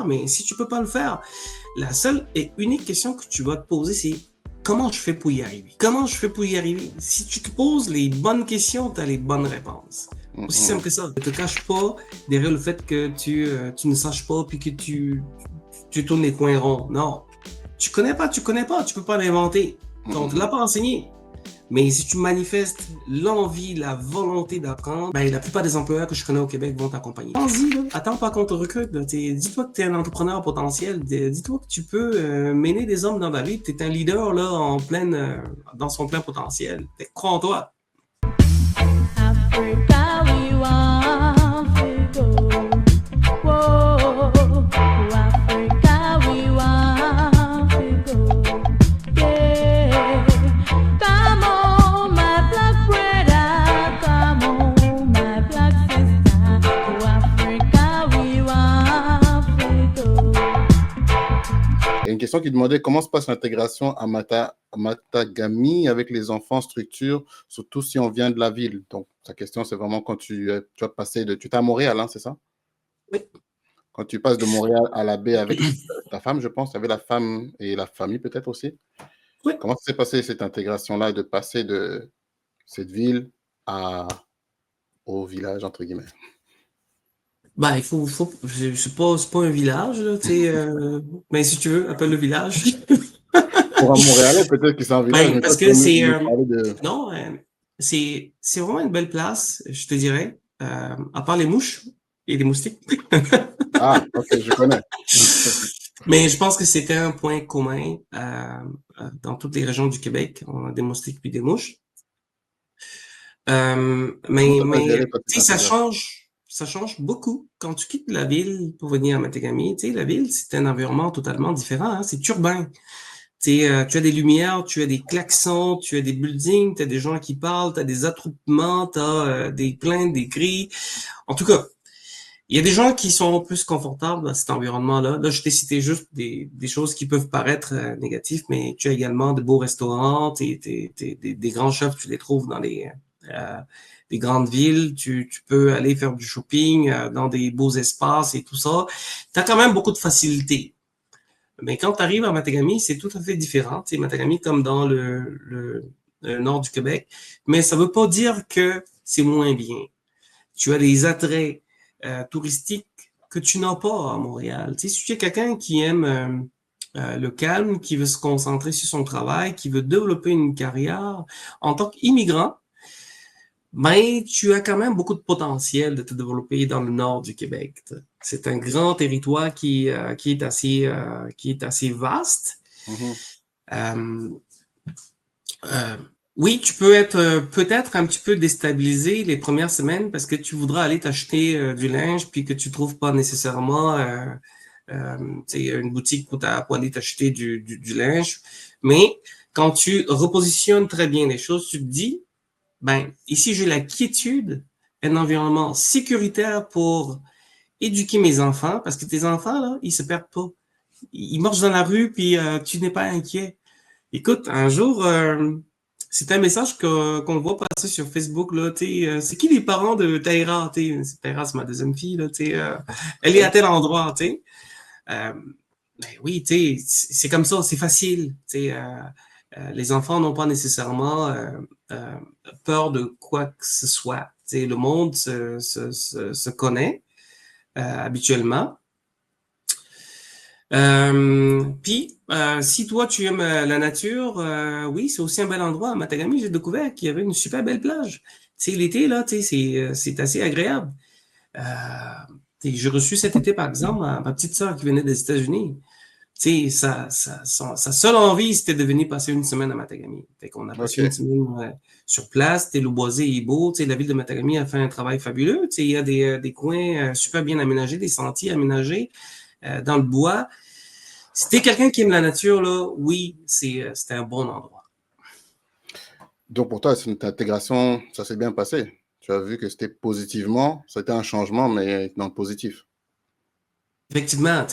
mais si tu peux pas le faire, la seule et unique question que tu vas te poser, c'est comment je fais pour y arriver? Comment je fais pour y arriver? Si tu te poses les bonnes questions, tu as les bonnes réponses. Aussi simple que ça. Ne te cache pas derrière le fait que tu ne saches pas puis que tu tournes les coins ronds. Non. Tu connais pas, tu peux pas l'inventer. Donc, tu l'as pas enseigné. Mais si tu manifestes l'envie, la volonté d'apprendre, ben, la plupart des employeurs que je connais au Québec vont t'accompagner. Vas-y, là. Attends pas qu'on te recrute. Dis-toi que tu es un entrepreneur potentiel. Dis-toi que tu peux mener des hommes dans ta vie. Tu es un leader là, dans son plein potentiel. Crois en toi. Africa, we want to go. Whoa, Africa, we want to go. Yeah, come on, my black brother, come on, my black sister. To Africa, we want to go. Il y a une question qui demandait comment se passe l'intégration à Matagami avec les enfants structure, surtout si on vient de la ville. Donc, sa question, c'est vraiment quand tu as passé de... Tu es à Montréal, hein, c'est ça? Oui. Quand tu passes de Montréal à la baie avec ta femme, je pense, avec la femme et la famille peut-être aussi. Oui. Comment s'est passée cette intégration-là de passer de cette ville au village, entre guillemets? Ben, c'est pas un village, là, tu sais, mais si tu veux, appelle le village. Pour un Montréalais, peut-être que c'est un village, Ben, mais parce toi, que tu c'est, veux parler de... non, c'est vraiment une belle place, je te dirais, à part les mouches et les moustiques. Ah, ok, je connais. Mais je pense que c'était un point commun dans toutes les régions du Québec. On a des moustiques puis des mouches. Comment t'as pas géré, Mais toi, tu cette sais, intégration? ça change beaucoup quand tu quittes la ville pour venir à Matagami. Tu sais, la ville, c'est un environnement totalement différent, hein, c'est urbain. Tu sais, tu as des lumières, tu as des klaxons, tu as des buildings, tu as des gens qui parlent, tu as des attroupements, tu as des plaintes, des cris. En tout cas, il y a des gens qui sont plus confortables dans cet environnement-là. Là, je t'ai cité juste des choses qui peuvent paraître négatives, mais tu as également de beaux restaurants, des grands chefs, tu les trouves dans des grandes villes. Tu peux aller faire du shopping dans des beaux espaces et tout ça. Tu as quand même beaucoup de facilités. Mais quand tu arrives à Matagami, c'est tout à fait différent. Tu sais, Matagami, comme dans le nord du Québec. Mais ça veut pas dire que c'est moins bien. Tu as des attraits touristiques que tu n'as pas à Montréal. Tu sais, si tu es quelqu'un qui aime le calme, qui veut se concentrer sur son travail, qui veut développer une carrière en tant qu'immigrant, ben, tu as quand même beaucoup de potentiel de te développer dans le nord du Québec. C'est un grand territoire qui est assez vaste. Mhm. Oui, tu peux être peut-être un petit peu déstabilisé les premières semaines parce que tu voudras aller t'acheter du linge puis que tu trouves pas nécessairement une boutique pour aller t'acheter du linge. Mais quand tu repositionnes très bien les choses, tu te dis, ben, ici j'ai la quiétude, un environnement sécuritaire pour éduquer mes enfants parce que tes enfants, là, ils se perdent pas. Ils marchent dans la rue puis tu n'es pas inquiet. Écoute, un jour, c'est un message qu'on voit passer sur Facebook, là, c'est qui les parents de Taïra, Taïra, c'est ma deuxième fille, là, elle est à tel endroit, ben oui, c'est comme ça, c'est facile, les enfants n'ont pas nécessairement peur de quoi que ce soit, le monde se connaît habituellement. Puis, si toi tu aimes la nature, oui, c'est aussi un bel endroit. À Matagami, j'ai découvert qu'il y avait une super belle plage. Tu sais, l'été, là, c'est assez agréable. Euh, j'ai reçu cet été, par exemple, ma petite sœur qui venait des États-Unis. Tu sais, sa seule envie, c'était de venir passer une semaine à Matagami. Fait qu'on a passé une Ok. semaine sur place. Le boisé est beau. Tu sais, la ville de Matagami a fait un travail fabuleux. Tu sais, il y a des coins super bien aménagés, des sentiers aménagés dans le bois. Si t'es quelqu'un qui aime la nature, là, oui, c'était un bon endroit. Donc, pour toi, cette intégration, ça s'est bien passé. Tu as vu que c'était positivement, c'était un changement, mais dans le positif. Effectivement,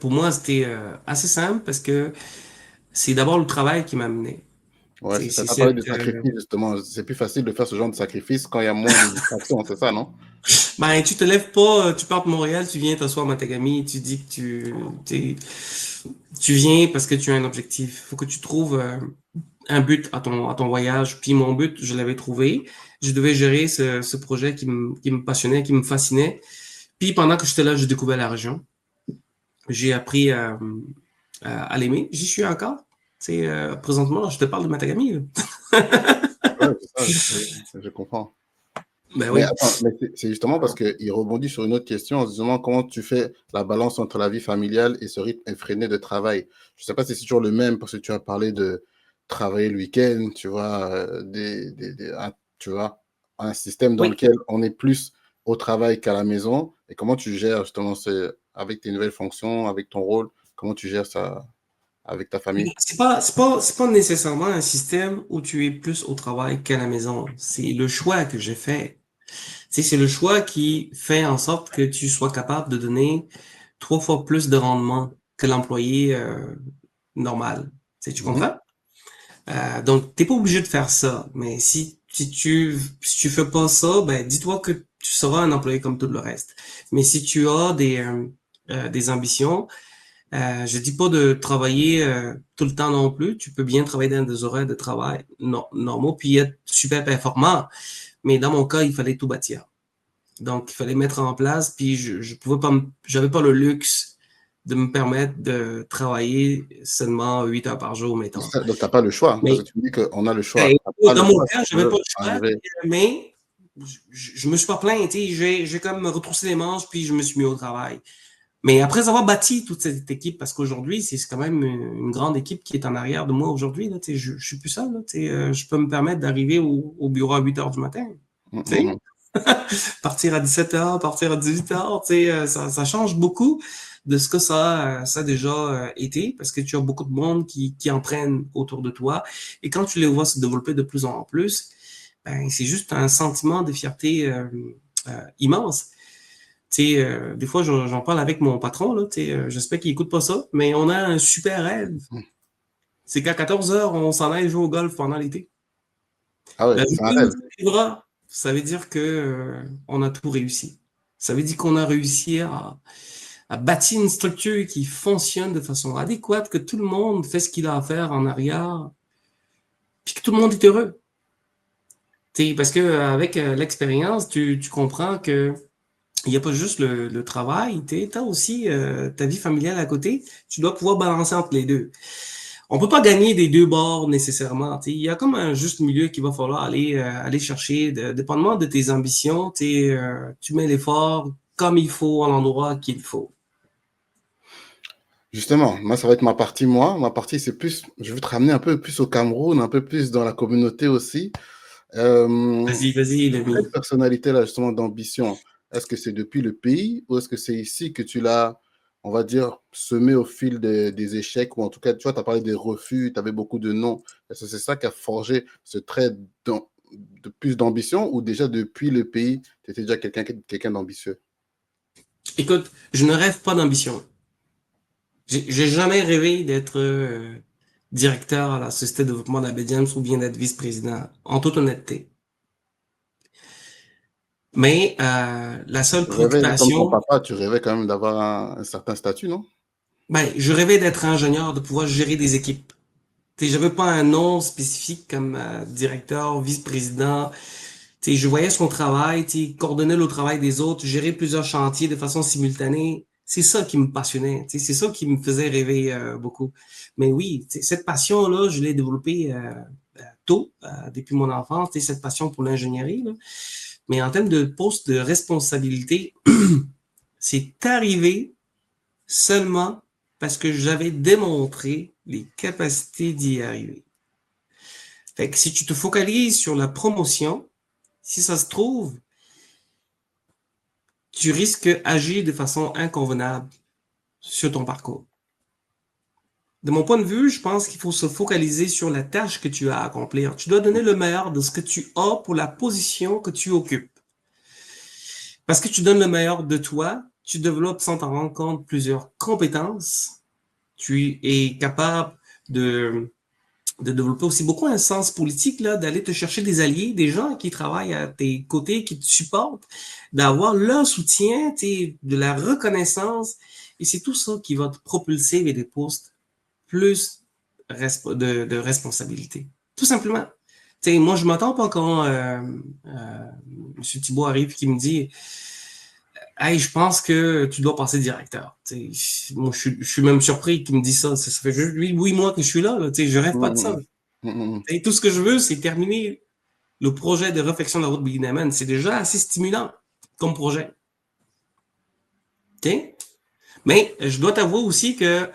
pour moi, c'était assez simple parce que c'est d'abord le travail qui m'a amené. Ouais, c'est ça. C'est Tu as parlé cette, de sacrifice, justement. C'est plus facile de faire ce genre de sacrifice quand il y a moins de distractions, c'est ça, non? Ben, tu te lèves pas, tu pars de Montréal, tu viens t'asseoir à Matagami, tu dis que tu viens parce que tu as un objectif. Faut que tu trouves un but à ton voyage. Puis mon but, je l'avais trouvé. Je devais gérer ce projet qui me passionnait, qui me fascinait. Puis pendant que j'étais là, j'ai découvert la région. J'ai appris à l'aimer. J'y suis encore. Tu sais, présentement, là, je te parle de Matagami, là. Ouais, c'est ça, je comprends. Ben Mais oui. attends, mais c'est justement parce qu'il rebondit sur une autre question en se disant comment tu fais la balance entre la vie familiale et ce rythme effréné de travail. Je ne sais pas si c'est toujours le même parce que tu as parlé de travailler le week-end, tu vois, tu vois, un système dans Oui. lequel on est plus au travail qu'à la maison. Et comment tu gères justement avec tes nouvelles fonctions, avec ton rôle, comment tu gères ça avec ta famille? C'est pas nécessairement un système où tu es plus au travail qu'à la maison. C'est le choix que j'ai fait. Tu sais, c'est le choix qui fait en sorte que tu sois capable de donner 3 fois plus de rendement que l'employé normal. Tu sais, tu Mhm. comprends? Donc, t'es pas obligé de faire ça. Mais si tu fais pas ça, ben, dis-toi que tu seras un employé comme tout le reste. Mais si tu as des ambitions, je dis pas de travailler tout le temps non plus. Tu peux bien travailler dans des horaires de travail normaux puis être super performant. Mais dans mon cas, il fallait tout bâtir. Donc, il fallait mettre en place, puis je pouvais pas, j'avais pas le luxe de me permettre de travailler seulement 8 heures par jour, mettons. Donc, tu n'as pas le choix, parce Mais que tu me dis qu'on a le choix. Tu n'as pas le dans mon choix si cas, tu j'avais veux pas le choix, arriver. mais je me suis pas plaint, tu sais, j'ai comme retroussé les manches, puis je me suis mis au travail. Mais après avoir bâti toute cette équipe, parce qu'aujourd'hui, c'est quand même une grande équipe qui est en arrière de moi aujourd'hui, là, tu sais, je suis plus seul, là, tu sais, je peux me permettre d'arriver au bureau à 8 heures du matin, Mm, tu sais. mm, Partir à 17 heures, partir à 18 heures, tu sais, ça change beaucoup de ce que ça a déjà été, parce que tu as beaucoup de monde qui entraîne autour de toi. Et quand tu les vois se développer de plus en plus, ben, c'est juste un sentiment de fierté immense. Tu sais, des fois, j'en parle avec mon patron, là, tu sais, j'espère qu'il écoute pas ça, mais on a un super rêve. mm. C'est qu'à 14 heures, on s'en aille jouer au golf pendant l'été. Ah ouais, La c'est un journée où rêve. ça arrivera, ça veut dire que on a tout réussi. Ça veut dire qu'on a réussi à bâtir une structure qui fonctionne de façon adéquate, que tout le monde fait ce qu'il a à faire en arrière, puis que tout le monde est heureux. T'sais, parce que avec l'expérience, tu comprends que il n'y a pas juste le travail, tu as aussi ta vie familiale à côté. Tu dois pouvoir balancer entre les deux. On peut pas gagner des deux bords nécessairement. Il y a comme un juste milieu qu'il va falloir aller chercher, dépendamment de tes ambitions. Tu mets l'effort comme il faut, à l'endroit qu'il faut. Justement, moi, ça va être ma partie, moi. Ma partie, c'est plus, je veux te ramener un peu plus au Cameroun, un peu plus dans la communauté aussi. Vas-y, l'ami. Cette personnalité-là, justement, d'ambition, est-ce que c'est depuis le pays ou est-ce que c'est ici que tu l'as, on va dire, semé au fil des échecs ou en tout cas, tu vois, tu as parlé des refus, tu avais beaucoup de non. Est-ce que c'est ça qui a forgé ce trait de plus d'ambition ou déjà depuis le pays, tu étais déjà quelqu'un d'ambitieux? Écoute, je ne rêve pas d'ambition. J'ai jamais rêvé d'être directeur à la Société de développement d'Abidjan ou bien d'être vice-président, en toute honnêteté. Mais la seule Tu rêvais, comme ton préoccupation, papa, tu rêvais quand même d'avoir un certain statut, non? ben, je rêvais d'être ingénieur, de pouvoir gérer des équipes. J'avais pas un nom spécifique comme directeur, vice-président. Je voyais son travail, coordonner le travail des autres, gérer plusieurs chantiers de façon simultanée. C'est ça qui me passionnait. C'est ça qui me faisait rêver beaucoup. Mais oui, cette passion-là, je l'ai développée tôt, depuis mon enfance, cette passion pour l'ingénierie. Là. Mais en termes de poste de responsabilité, c'est arrivé seulement parce que j'avais démontré les capacités d'y arriver. Fait que si tu te focalises sur la promotion, si ça se trouve, tu risques d'agir de façon inconvenable sur ton parcours. De mon point de vue, je pense qu'il faut se focaliser sur la tâche que tu as à accomplir. Tu dois donner le meilleur de ce que tu as pour la position que tu occupes. Parce que tu donnes le meilleur de toi, tu développes sans t'en rendre compte plusieurs compétences. Tu es capable de développer aussi beaucoup un sens politique, là, d'aller te chercher des alliés, des gens qui travaillent à tes côtés, qui te supportent, d'avoir leur soutien, de la reconnaissance. Et c'est tout ça qui va te propulser vers des postes plus de responsabilité. Tout simplement. Moi, je m'attends pas quand M. Thibault arrive qui me dit hey, je pense que tu dois passer directeur. Moi, je suis même surpris qu'il me dise ça. Ça fait juste 8 mois que je suis là. Je rêve pas de ça. Tout ce que je veux, c'est terminer le projet de réflexion de la route Billy-Naman. C'est déjà assez stimulant comme projet. Okay? Mais je dois t'avouer aussi que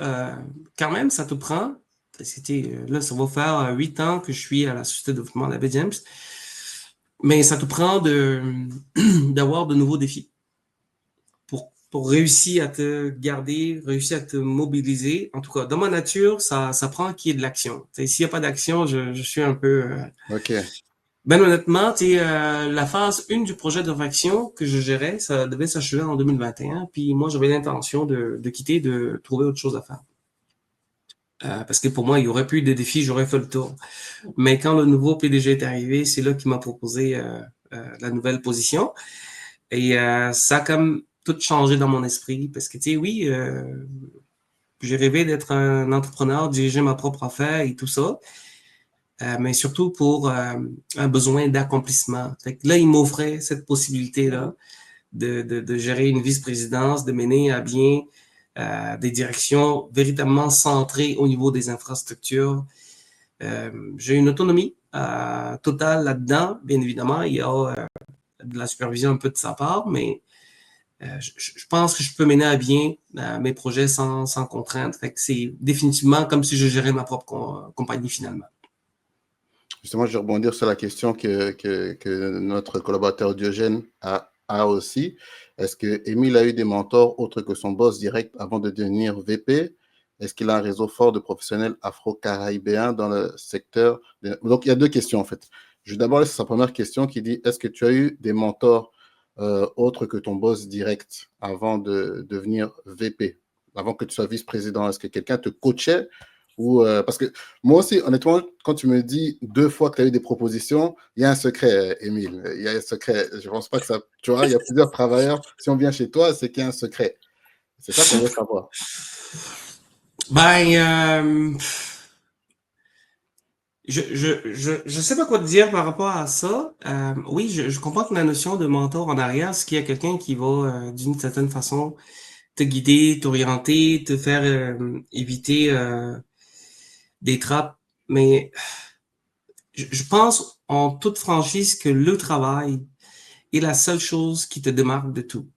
quand même, ça te prend. Là, ça va faire 8 ans que je suis à la Société de développement de la baie James. Mais ça te prend d'avoir de nouveaux défis. Pour réussir à te garder, réussir à te mobiliser. En tout cas, dans ma nature, ça prend qu'il y ait de l'action. S'il n'y a pas d'action, je suis un peu... OK. Ben honnêtement, la phase 1 du projet de réflexion que je gérais, ça devait s'achever en 2021. Puis moi, j'avais l'intention de quitter, de trouver autre chose à faire. Parce que pour moi, il y aurait plus de défis, j'aurais fait le tour. Mais quand le nouveau PDG est arrivé, c'est là qu'il m'a proposé la nouvelle position. Et ça a comme tout changé dans mon esprit. Parce que, oui, j'ai rêvé d'être un entrepreneur, diriger ma propre affaire et tout ça. Mais surtout pour un besoin d'accomplissement. Fait que là, il m'offrait cette possibilité-là de gérer une vice-présidence, de mener à bien des directions véritablement centrées au niveau des infrastructures. J'ai une autonomie totale là-dedans. Bien évidemment, il y a de la supervision un peu de sa part, mais je pense que je peux mener à bien mes projets sans contrainte. Fait que c'est définitivement comme si je gérais ma propre compagnie finalement. Justement, je vais rebondir sur la question que notre collaborateur Diogène a aussi. Est-ce que Émile a eu des mentors autres que son boss direct avant de devenir VP? Est-ce qu'il a un réseau fort de professionnels afro-caribéens dans le secteur Donc, il y a 2 questions en fait. Je vais d'abord laisser sa première question qui dit est-ce que tu as eu des mentors autres que ton boss direct avant de devenir VP, avant que tu sois vice-président? Est-ce que quelqu'un te coachait ou parce que moi aussi, honnêtement, quand tu me dis 2 fois que tu as eu des propositions, il y a un secret, Émile. Il y a un secret. Je ne pense pas que ça... Tu vois, il y a plusieurs travailleurs. Si on vient chez toi, c'est qu'il y a un secret. C'est ça qu'on veut savoir. Ben, je sais pas quoi te dire par rapport à ça. Oui, je comprends que la notion de mentor en arrière, c'est qu'il y a quelqu'un qui va, d'une certaine façon, te guider, t'orienter, te faire éviter des trappes. Mais je pense en toute franchise que le travail est la seule chose qui te démarque de tout.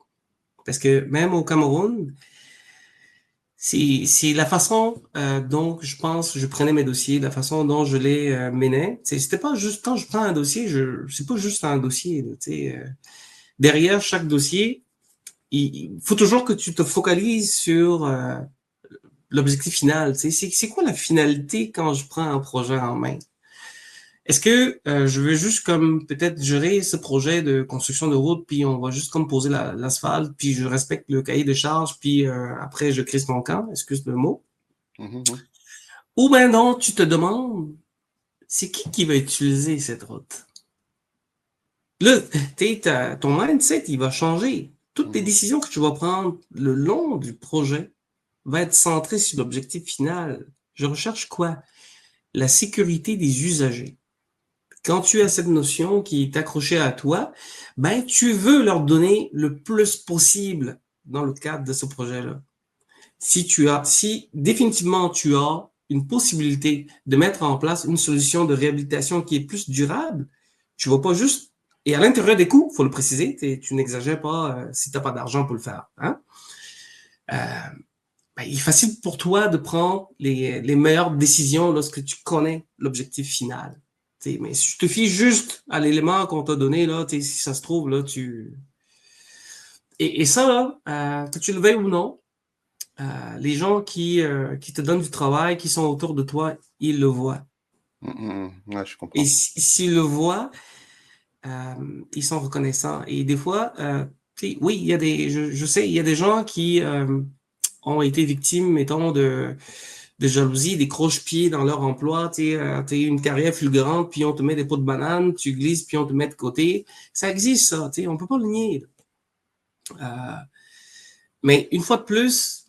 Parce que même au Cameroun, c'est la façon dont je pense je prenais mes dossiers, la façon dont je les menais. C'était pas juste quand je prends un dossier, c'est pas juste un dossier. Derrière chaque dossier, il faut toujours que tu te focalises sur l'objectif final. C'est quoi la finalité quand je prends un projet en main? Est-ce que je veux juste comme peut-être gérer ce projet de construction de route, puis on va juste comme poser l'asphalte, puis je respecte le cahier de charges, puis après je crisse mon camp, excuse le mot. Ou ben non, tu te demandes, c'est qui va utiliser cette route? Là, ton mindset, il va changer. Toutes les décisions que tu vas prendre le long du projet vont être centrées sur l'objectif final. Je recherche quoi? La sécurité des usagers. Quand tu as cette notion qui est accrochée à toi, ben, tu veux leur donner le plus possible dans le cadre de ce projet-là. Si définitivement tu as une possibilité de mettre en place une solution de réhabilitation qui est plus durable, tu vas pas juste, et à l'intérieur des coûts, faut le préciser, tu n'exagères pas si tu n'as pas d'argent pour le faire. Hein? Ben, il est facile pour toi de prendre les meilleures décisions lorsque tu connais l'objectif final. Mais si tu te fies juste à l'élément qu'on t'a donné, là, si ça se trouve, là, Et ça, là, que tu le veuilles ou non, les gens qui te donnent du travail, qui sont autour de toi, ils le voient. Ouais, je comprends. Et s'ils le voient, ils sont reconnaissants. Et des fois, oui, il y a je sais, il y a des gens qui ont été victimes, mettons, de de jalousie, des croche-pieds dans leur emploi. Tu as une carrière fulgurante, puis on te met des pots de banane, tu glisses, puis on te met de côté. Ça existe, ça. On peut pas le nier. Mais une fois de plus,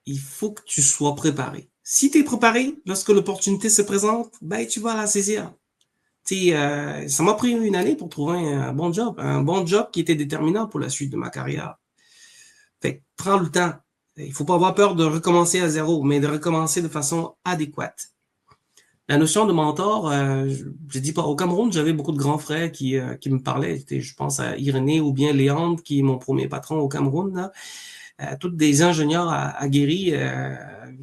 il faut que tu sois préparé. Si tu es préparé, lorsque l'opportunité se présente, ben tu vas la saisir. Ça m'a pris une année pour trouver un bon job qui était déterminant pour la suite de ma carrière. Fait que prends le temps. Il faut pas avoir peur de recommencer à zéro, mais de recommencer de façon adéquate. La notion de mentor, je dis pas, au Cameroun, j'avais beaucoup de grands frères qui me parlaient. Je pense à Irénée ou bien Léandre, qui est mon premier patron au Cameroun, là. Toutes des ingénieurs aguerris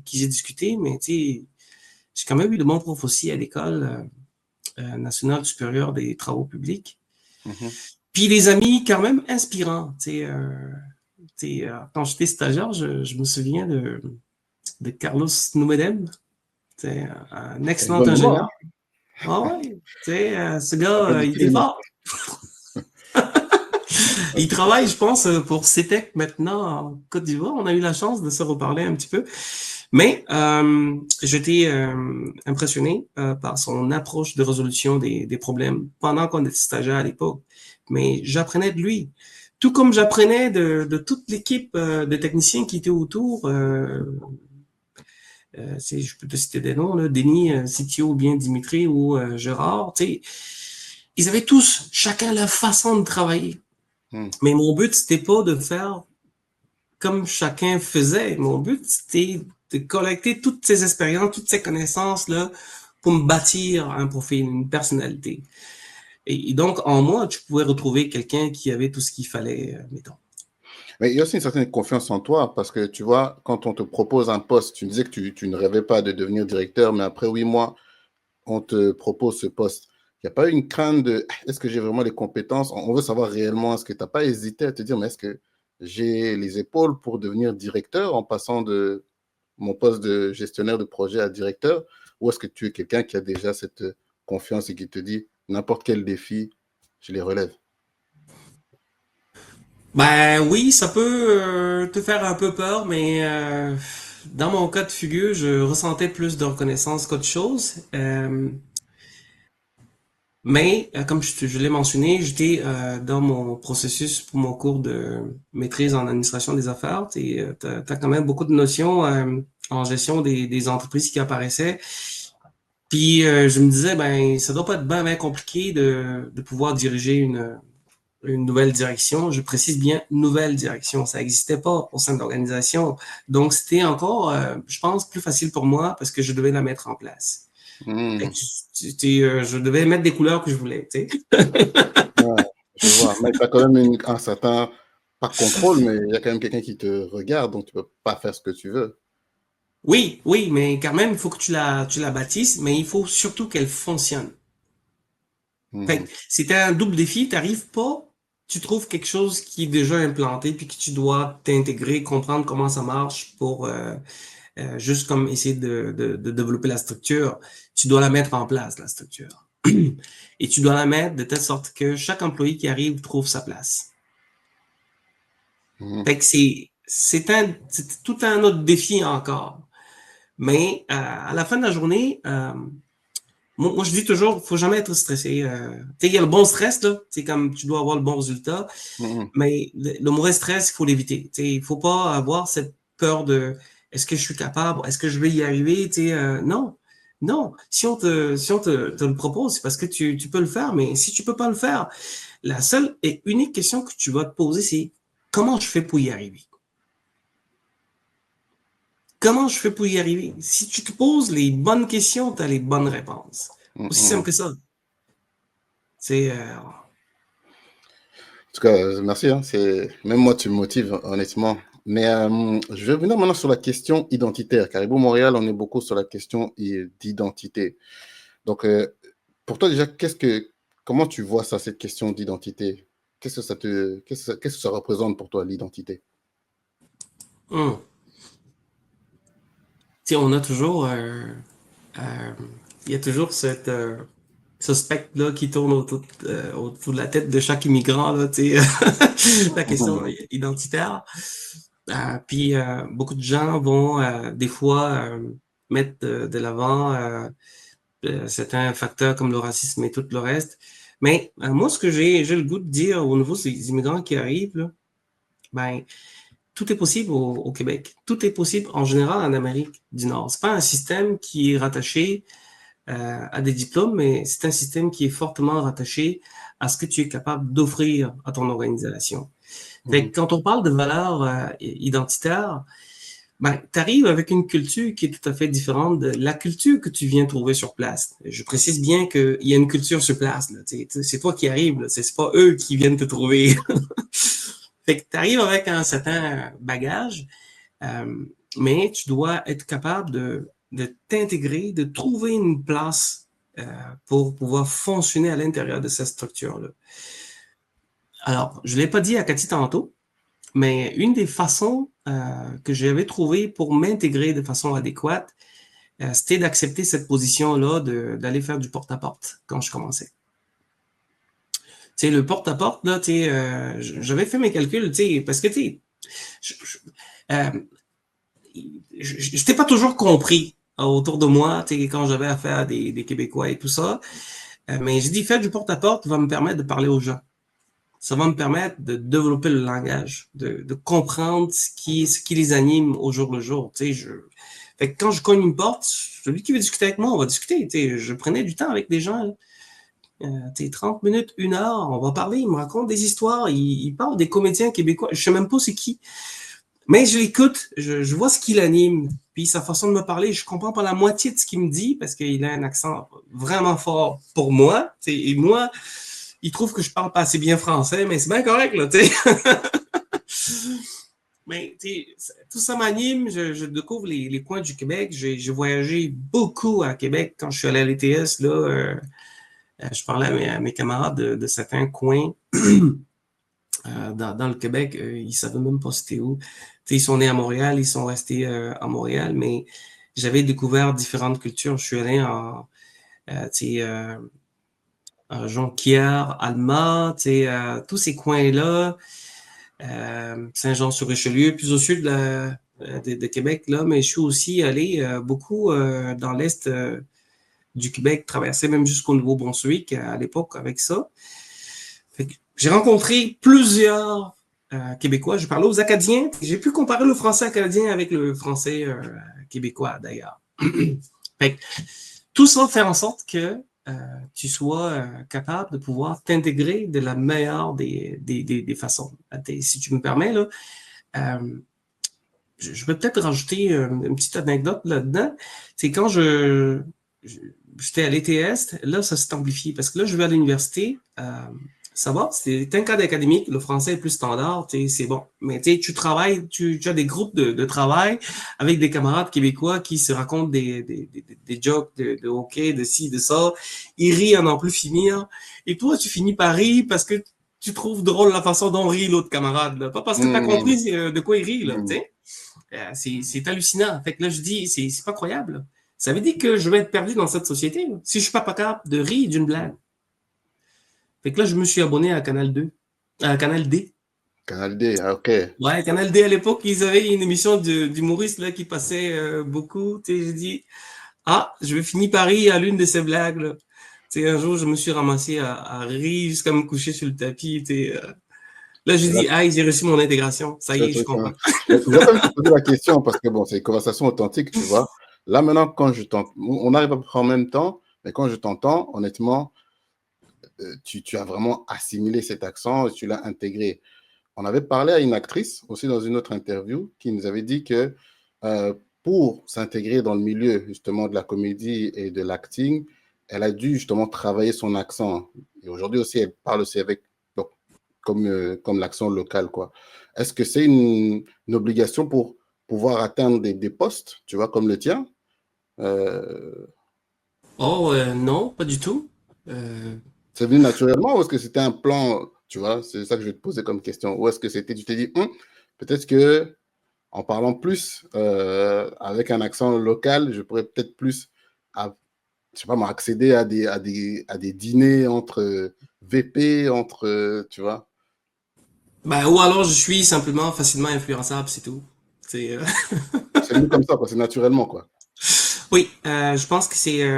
qui j'ai discuté, mais j'ai quand même eu de bons profs aussi à l'école nationale supérieure des travaux publics. Puis des amis quand même inspirants. Quand j'étais stagiaire, je me souviens de Carlos Numedem, un excellent ingénieur. Ah ouais, ce gars, il est fort. Il travaille, je pense, pour CETEC maintenant en Côte d'Ivoire. On a eu la chance de se reparler un petit peu. Mais j'étais impressionné par son approche de résolution des problèmes pendant qu'on était stagiaire à l'époque. Mais j'apprenais de lui. Tout comme j'apprenais de toute l'équipe de techniciens qui étaient autour. Je peux te citer des noms, là, Denis, CTO ou bien Dimitri ou Gérard. Ils avaient tous, chacun leur façon de travailler. Mais mon but, c'était pas de faire comme chacun faisait. Mon but, c'était de collecter toutes ces expériences, toutes ces connaissances-là pour me bâtir un profil, une personnalité. Et donc, en moi, tu pouvais retrouver quelqu'un qui avait tout ce qu'il fallait, mettons. Mais il y a aussi une certaine confiance en toi parce que, tu vois, quand on te propose un poste, tu disais que tu ne rêvais pas de devenir directeur, mais après 8 mois, on te propose ce poste. Il n'y a pas eu une crainte de est-ce que j'ai vraiment les compétences? On veut savoir réellement, est-ce que tu n'as pas hésité à te dire, mais est-ce que j'ai les épaules pour devenir directeur en passant de mon poste de gestionnaire de projet à directeur? Ou est-ce que tu es quelqu'un qui a déjà cette confiance et qui te dit, n'importe quel défi, je les relève? Ben oui, ça peut te faire un peu peur, mais dans mon cas de figure, je ressentais plus de reconnaissance qu'autre chose. Mais comme je l'ai mentionné, j'étais dans mon processus pour mon cours de maîtrise en administration des affaires. T'as quand même beaucoup de notions en gestion des entreprises qui apparaissaient. Puis je me disais, ben ça doit pas être bien compliqué de pouvoir diriger une nouvelle direction. Je précise bien nouvelle direction. Ça n'existait pas au sein de l'organisation. Donc, c'était encore, je pense, plus facile pour moi parce que je devais la mettre en place. Je devais mettre des couleurs que je voulais. Ouais, je vois. Mais tu as quand même un certain, pas contrôle, mais il y a quand même quelqu'un qui te regarde, donc tu ne peux pas faire ce que tu veux. Oui, mais quand même, il faut que tu la bâtisses, mais il faut surtout qu'elle fonctionne. C'était un double défi. Tu n'arrives pas, tu trouves quelque chose qui est déjà implanté, puis que tu dois t'intégrer, comprendre comment ça marche pour juste comme essayer de développer la structure. Tu dois la mettre en place, la structure. Et tu dois la mettre de telle sorte que chaque employé qui arrive trouve sa place. Fait que c'est tout un autre défi encore. Mais à la fin de la journée, moi je dis toujours, faut jamais être stressé. Il y a le bon stress, là, comme tu dois avoir le bon résultat, mais le mauvais stress, il faut l'éviter. Il faut pas avoir cette peur de est-ce que je suis capable, est-ce que je vais y arriver, non. Si on te le propose, c'est parce que tu peux le faire, mais si tu peux pas le faire, la seule et unique question que tu vas te poser, c'est comment je fais pour y arriver? Comment je fais pour y arriver? Si tu te poses les bonnes questions, tu as les bonnes réponses. Aussi simple que ça. En tout cas, merci. Même moi, tu me motives, honnêtement. Mais je vais venir maintenant sur la question identitaire. Caribou Montréal, on est beaucoup sur la question d'identité. Donc, pour toi, déjà, comment tu vois ça, cette question d'identité? Qu'est-ce que ça représente pour toi, l'identité? On a toujours, il y a toujours cette ce spectre-là qui tourne autour de la tête de chaque immigrant, là, la question identitaire. Puis beaucoup de gens vont des fois mettre de l'avant certains facteurs comme le racisme et tout le reste. Mais moi, ce que j'ai le goût de dire au niveau des immigrants qui arrivent, là, ben, tout est possible au Québec. Tout est possible en général en Amérique du Nord. C'est pas un système qui est rattaché à des diplômes, mais c'est un système qui est fortement rattaché à ce que tu es capable d'offrir à ton organisation. Fait Mhm. que quand on parle de valeurs identitaires, ben, tu arrives avec une culture qui est tout à fait différente de la culture que tu viens trouver sur place. Je précise bien qu'il y a une culture sur place. Là, c'est toi qui arrives, c'est pas eux qui viennent te trouver. Fait que tu arrives avec un certain bagage, euh, mais tu dois être capable de t'intégrer, de trouver une place pour pouvoir fonctionner à l'intérieur de cette structure-là. Alors, je l'ai pas dit à Cathy tantôt, mais une des façons que j'avais trouvé pour m'intégrer de façon adéquate, c'était d'accepter cette position-là d'aller faire du porte-à-porte quand je commençais. Tu sais, le porte-à-porte, là, tu sais, j'avais fait mes calculs, tu sais, parce que, tu sais, euh, je t'ai pas toujours compris autour de moi, tu sais, quand j'avais affaire à des Québécois et tout ça. Mais j'ai dit, faire du porte-à-porte va me permettre de parler aux gens. Ça va me permettre de développer le langage, de comprendre ce qui les anime au jour le jour. Tu sais, fait que quand je cogne une porte, celui qui veut discuter avec moi, on va discuter. Tu sais, je prenais du temps avec des gens. Tu sais, 30 minutes, 1 heure, on va parler, ils me racontent des histoires, ils parlent des comédiens québécois. Je sais même pas c'est qui. Mais je l'écoute, je vois ce qui l'anime, puis sa façon de me parler, je comprends pas la moitié de ce qu'il me dit parce qu'il a un accent vraiment fort pour moi. Tu sais, et moi, il trouve que je parle pas assez bien français, mais c'est bien correct, là, tu sais. Mais tu sais, tout ça m'anime, je découvre les coins du Québec. J'ai voyagé beaucoup à Québec quand je suis allé à l'ETS, là. Je parlais à mes camarades de certains coins dans le Québec. Ils savaient même pas c'était où. Tu sais, ils sont nés à Montréal, ils sont restés à Montréal, mais j'avais découvert différentes cultures. Je suis allé tu sais, Jonquière, Alma, tu sais, tous ces coins-là, Saint-Jean-sur-Richelieu, plus au sud de Québec, là, mais je suis aussi allé beaucoup dans l'est du Québec, traversé même jusqu'au Nouveau-Brunswick à l'époque avec ça. Fait que j'ai rencontré plusieurs Québécois. Je parlais aux Acadiens. J'ai pu comparer le français acadien avec le français québécois, d'ailleurs. Fait que tout ça fait en sorte que tu sois capable de pouvoir t'intégrer de la meilleure des façons. Si tu me permets, là, euh, je vais peut-être rajouter une petite anecdote là-dedans. C'est quand j'étais à l'ETS, là, ça s'est amplifié parce que là, je vais à l'université. Ça va, c'est un cadre académique, le français est plus standard, c'est bon. Mais tu travailles, tu as des groupes de travail avec des camarades québécois qui se racontent des jokes de hockey, de ci, de ça. Ils rient à n'en plus finir. Et toi, tu finis par rire parce que tu trouves drôle la façon dont rit l'autre camarade. Là. Pas parce que tu as Mhm. compris de quoi il rit. Là, Mhm. c'est hallucinant. Fait que là, je dis, c'est pas croyable. Là. Ça veut dire que je vais être perdu dans cette société là, si je suis pas capable de rire d'une blague. Fait que là, je me suis abonné à Canal 2, à Canal D. Canal D, ah, ok. Ouais, Canal D à l'époque, ils avaient une émission d'humoriste là qui passait beaucoup. Tu sais, j'ai dit, ah, je vais finir par rire à l'une de ces blagues là. Tu sais, un jour, je me suis ramassé à rire jusqu'à me coucher sur le tapis. Tu sais, là, j'ai Là, dit, ah, j'ai reçu mon intégration. Ça tu as y est, je trouvé ça. comprends. Je vais quand même te poser la question parce que bon, c'est une conversation authentique, tu vois. Là, maintenant, quand je t'entends, on arrive à peu près en même temps, mais quand je t'entends, honnêtement, tu as vraiment assimilé cet accent et tu l'as intégré. On avait parlé à une actrice aussi dans une autre interview qui nous avait dit que euh, pour s'intégrer dans le milieu justement de la comédie et de l'acting, elle a dû justement travailler son accent. Et aujourd'hui aussi, elle parle aussi avec donc, comme l'accent local, quoi. Est-ce que c'est une obligation pour pouvoir atteindre des postes, tu vois, comme le tien? Euh, Oh, non, pas du tout. Euh, c'est venu naturellement ou est-ce que c'était un plan, tu vois? C'est ça que je vais te poser comme question. Ou est-ce que c'était, tu t'es dit, peut-être que en parlant plus avec un accent local, je pourrais peut-être plus, je sais pas moi, accéder à des dîners entre VP, entre, tu vois. ben, ou alors, je suis simplement facilement influençable, c'est tout. C'est, C'est venu comme ça, quoi, c'est naturellement, quoi. Oui, je pense que c'est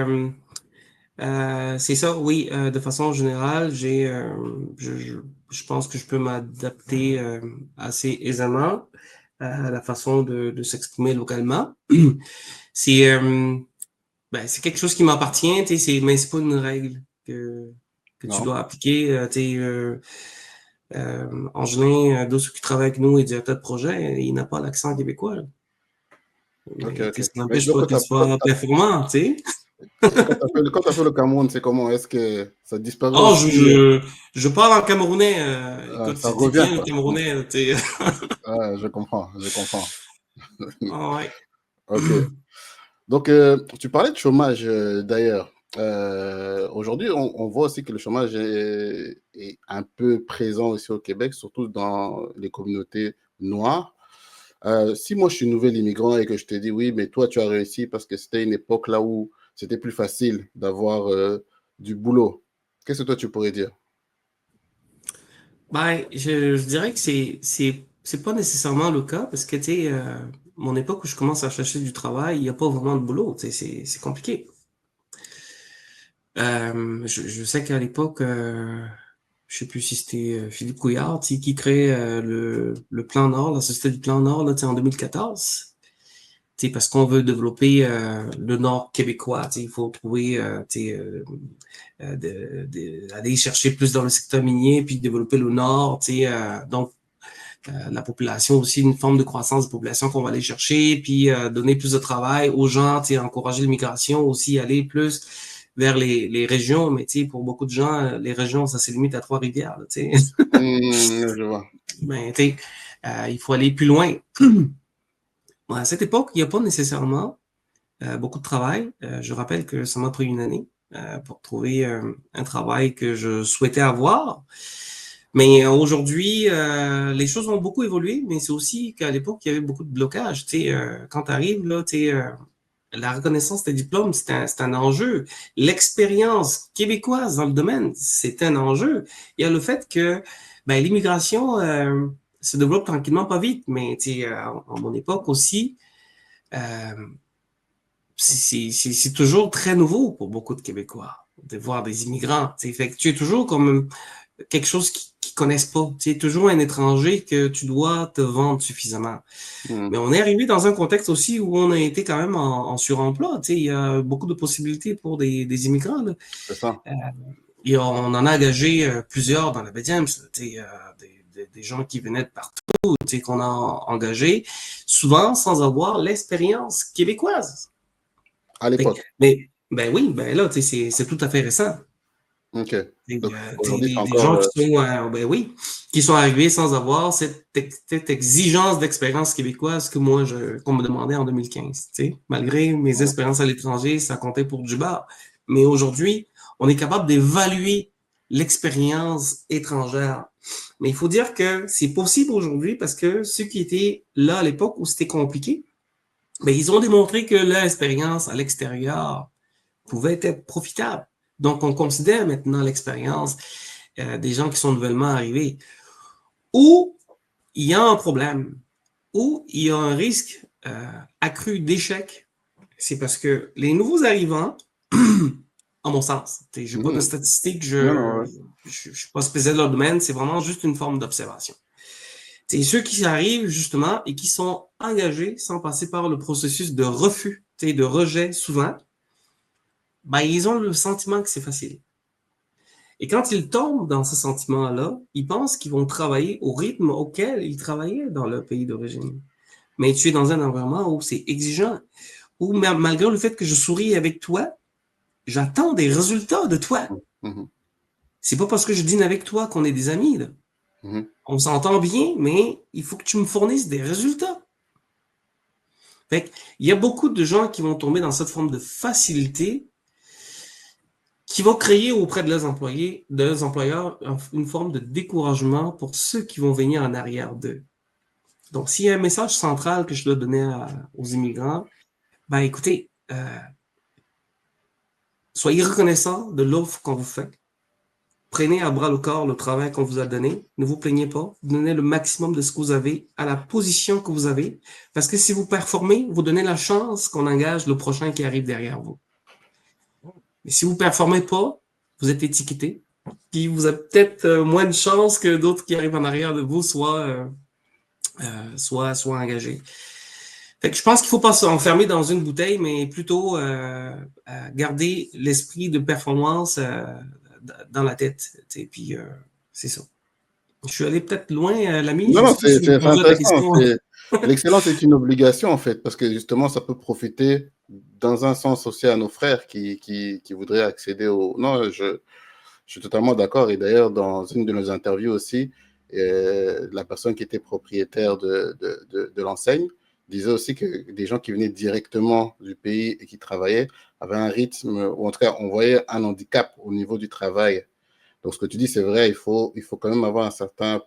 ça, oui, de façon générale, je pense que je peux m'adapter assez aisément à la façon de s'exprimer localement. C'est c'est quelque chose qui m'appartient, tu sais, mais c'est pas une règle que tu Non? dois appliquer. Tu sais, Angelin, d'autres qui travaillent avec nous et directeur de projet, il n'a pas l'accent québécois, là. Ok, Mais ok. tu sais, ça Mais n'empêche donc, pas qu'il soit performant, tu sais. quand tu as fait le Cameroun, c'est comment? Est-ce que ça disparaît Oh, aussi? je parle en camerounais. Écoute, Ça c'est revient, bien le quoi. camerounais, tu sais. Je comprends, je comprends. Ah ouais. Ok. Donc, tu parlais de chômage d'ailleurs. Aujourd'hui, on voit aussi que le chômage est un peu présent aussi au Québec, surtout dans les communautés noires. Si moi je suis nouvel immigrant et que je te dis oui, mais toi tu as réussi parce que c'était une époque là où c'était plus facile d'avoir du boulot, qu'est-ce que toi tu pourrais dire? Je dirais que c'est pas nécessairement le cas parce que, tu sais, mon époque où je commence à chercher du travail, il n'y a pas vraiment de boulot, tu sais, c'est compliqué. Je sais qu'à l'époque, je sais plus si c'était Philippe Couillard, tu sais, qui crée le Plan Nord, la Société du Plan Nord, là, tu sais, en 2014. Tu sais, parce qu'on veut développer le Nord québécois, tu sais, il faut trouver, tu sais, aller chercher plus dans le secteur minier, puis développer le Nord, tu sais, donc la population aussi, une forme de croissance de population qu'on va aller chercher, puis donner plus de travail aux gens, tu sais, encourager l'immigration aussi, aller plus vers les régions, mais tu sais, pour beaucoup de gens, les régions, ça se limite à Trois-Rivières, là, tu sais. Je vois. Tu sais, il faut aller plus loin. À cette époque, il n'y a pas nécessairement beaucoup de travail. Je rappelle que ça m'a pris une année pour trouver un travail que je souhaitais avoir. Mais aujourd'hui, les choses ont beaucoup évolué, mais c'est aussi qu'à l'époque, il y avait beaucoup de blocages. Tu sais, quand tu arrives, là, tu sais, la reconnaissance des diplômes, c'est un enjeu. L'expérience québécoise dans le domaine, c'est un enjeu. Il y a le fait que l'immigration se développe tranquillement, pas vite, mais tu sais, à mon époque aussi, euh, c'est toujours très nouveau pour beaucoup de Québécois de voir des immigrants. Tu sais. Fait que tu es toujours comme quelque chose qu'ils connaissent pas. Tu es toujours un étranger que tu dois te vendre suffisamment. Hmm, Mais on est arrivé dans un contexte aussi où on a été quand même en suremploi. Tu sais, il y a beaucoup de possibilités pour des immigrants, là. c'est ça. Euh, et on en a engagé plusieurs dans la BDM, tu sais, des gens qui venaient de partout, tu sais, qu'on a engagés, souvent sans avoir l'expérience québécoise. À Fait l'époque. mais ben oui, ben là, tu sais, c'est tout à fait récent. Ok. Donc Tu sais, aujourd'hui, c'est des encore. gens qui sont, ben oui, qui sont arrivés sans avoir cette exigence d'expérience québécoise que moi, qu'on me demandait en 2015. Tu sais, malgré mes expériences à l'étranger, ça comptait pour du bar. Mais aujourd'hui, on est capable d'évaluer l'expérience étrangère. Mais il faut dire que c'est possible aujourd'hui parce que ceux qui étaient là à l'époque où c'était compliqué, ben, ils ont démontré que leur expérience à l'extérieur pouvait être profitable. Donc, on considère maintenant l'expérience des gens qui sont nouvellement arrivés. Où il y a un problème, où il y a un risque accru d'échec, c'est parce que les nouveaux arrivants, en mon sens, je n'ai pas de Mhm. statistiques, Non, non, ouais. je suis pas spécialiste dans le domaine, c'est vraiment juste une forme d'observation. C'est ceux qui arrivent justement et qui sont engagés sans passer par le processus de refus, de rejet souvent, ben, ils ont le sentiment que c'est facile. Et quand ils tombent dans ce sentiment-là, ils pensent qu'ils vont travailler au rythme auquel ils travaillaient dans leur pays d'origine. Mais tu es dans un environnement où c'est exigeant, où malgré le fait que je souris avec toi, j'attends des résultats de toi. Mhm. C'est pas parce que je dîne avec toi qu'on est des amis, là. Mhm. On s'entend bien, mais il faut que tu me fournisses des résultats. Fait il y a beaucoup de gens qui vont tomber dans cette forme de facilité qui vont créer auprès de leurs employeurs, une forme de découragement pour ceux qui vont venir en arrière d'eux. Donc, s'il y a un message central que je dois donner aux immigrants, ben écoutez, soyez reconnaissants de l'offre qu'on vous fait. Prenez à bras le corps le travail qu'on vous a donné. Ne vous plaignez pas. Donnez le maximum de ce que vous avez à la position que vous avez. Parce que si vous performez, vous donnez la chance qu'on engage le prochain qui arrive derrière vous. Mais si vous performez pas, vous êtes étiqueté. Puis vous avez peut-être moins de chances que d'autres qui arrivent en arrière de vous soient engagés. Fait que je pense qu'il faut pas s'enfermer dans une bouteille, mais plutôt garder l'esprit de performance dans la tête. Puis c'est ça. Je suis allé peut-être loin, l'ami. Non, Je non, sais pas si tu c'est me posais ta intéressant. question. L'excellence est une obligation, en fait, parce que justement, ça peut profiter dans un sens aussi à nos frères qui voudraient accéder au... Non, je suis totalement d'accord. Et d'ailleurs, dans une de nos interviews aussi, la personne qui était propriétaire de l'enseigne disait aussi que des gens qui venaient directement du pays et qui travaillaient avaient un rythme, ou en tout cas, on voyait un handicap au niveau du travail. Donc, ce que tu dis, c'est vrai, il faut quand même avoir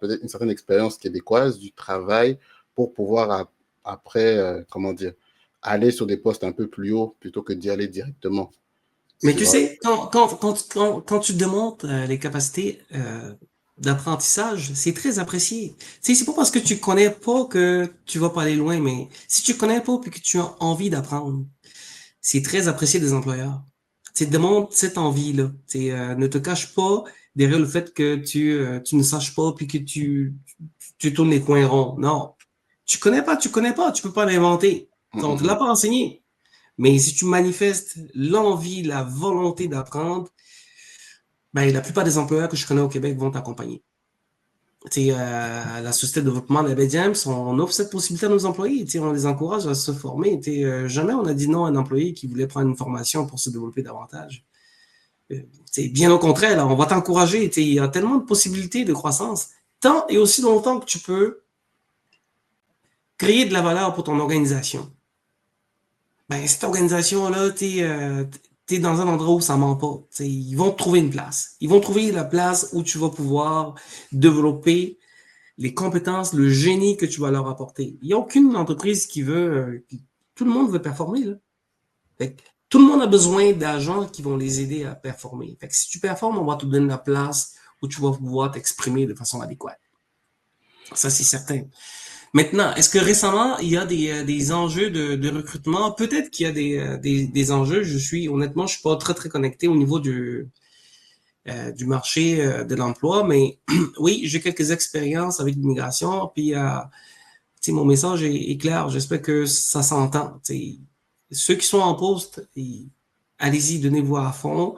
peut-être une certaine expérience québécoise du travail pour pouvoir après, comment dire, aller sur des postes un peu plus hauts plutôt que d'y aller directement. Mais C'est tu vrai. sais, quand tu démontres les capacités d'apprentissage, c'est très apprécié. Tu sais, c'est pas parce que tu connais pas que tu vas pas aller loin, mais si tu connais pas puis que tu as envie d'apprendre, c'est très apprécié des employeurs. Tu sais, démontre cette envie-là. Tu sais, ne te cache pas derrière le fait que tu ne saches pas puis que tu tournes les coins ronds. Non. Tu connais pas, tu peux pas l'inventer. On te l'a pas enseigné. Mais si tu manifestes l'envie, la volonté d'apprendre, ben, la plupart des employeurs que je connais au Québec vont t'accompagner. La société de développement de la James, on offre cette possibilité à nos employés. On les encourage à se former. Jamais on a dit non à un employé qui voulait prendre une formation pour se développer davantage. Bien au contraire, là, on va t'encourager. Il y a tellement de possibilités de croissance. Tant et aussi longtemps que tu peux créer de la valeur pour ton organisation. Ben, cette organisation-là, t'es dans un endroit où ça ment pas. Ils vont te trouver une place. Ils vont trouver la place où tu vas pouvoir développer les compétences, le génie que tu vas leur apporter. Il n'y a aucune entreprise qui veut... tout le monde veut performer, là. Fait que tout le monde a besoin d'agents qui vont les aider à performer. Fait que si tu performes, on va te donner la place où tu vas pouvoir t'exprimer de façon adéquate. Ça, c'est certain. Maintenant, est-ce que récemment, il y a des enjeux de recrutement? Peut-être qu'il y a des enjeux. Honnêtement, je suis pas très, très connecté au niveau du marché de l'emploi, mais oui, j'ai quelques expériences avec l'immigration, puis mon message est clair. J'espère que ça s'entend. Ceux qui sont en poste, allez-y, donnez-vous à fond.